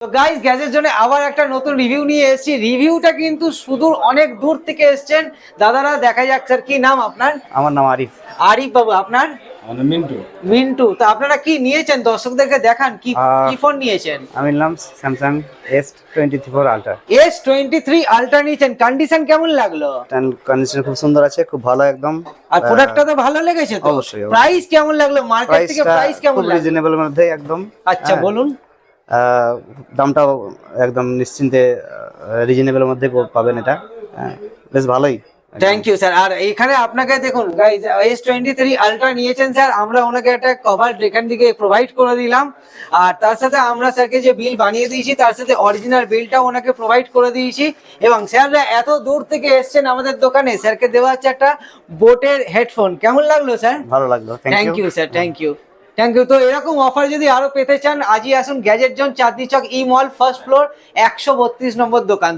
তো গাইস গ্যাজের জন্য আবার একটা নতুন রিভিউ নিয়ে এসেছি। রিভিউটা কিন্তু সুদূর অনেক দূর থেকে এসেছেন দাদারা। দেখা যাক স্যার, কি নাম আপনার? আমার নাম আরিফ। আরিফ বাবু। আপনার? মিন্টু। মিন্টু। তো আপনারা কি নিয়েছেন, দর্শকদেরকে দেখান কি কি ফোন নিয়েছেন? আমি নিলাম Samsung S23 ultra. S23 ultra নিয়েছেন, কন্ডিশন কেমন লাগলো? কন্ডিশন খুব সুন্দর আছে, খুব ভালো একদম। আর প্রোডাক্টটা তো ভালো লেগেছে তো? অবশ্যই। প্রাইস কেমন লাগলো? মার্কেট থেকে প্রাইস কেমন লাগলো? রিজনেবল মধ্যে একদম। আচ্ছা বলুন। দামটাও একদম নিশ্চিন্তে রিজনেবল মধ্যে পাবেন এটা। বেশ ভালোই। Thank you sir. আর এখানে আপনাকে দেখুন গাইজ, S23 আলট্রা নিয়েছেন স্যার, আমরা ওনাকে একটা কভার এখান থেকে প্রোভাইড করে দিলাম। আর তার সাথে আমরা স্যারকে যে বিল বানিয়ে দিয়েছি তার সাথে অরিজিনাল বিলটাও ওনাকে প্রোভাইড করে দিয়েছি। এবং স্যাররা এত দূর থেকে এসেছেন আমাদের দোকানে, স্যারকে দেওয়া হচ্ছে একটা বোটের হেডফোন। কেমন লাগলো স্যার? ভালো লাগলো। Thank you sir, thank you. Thank you. তো এরকম অফার যদি আরো পেতে চান, আজই আসুন gadget zone, Chandni Chowk E mall, first floor, 132 number দোকান।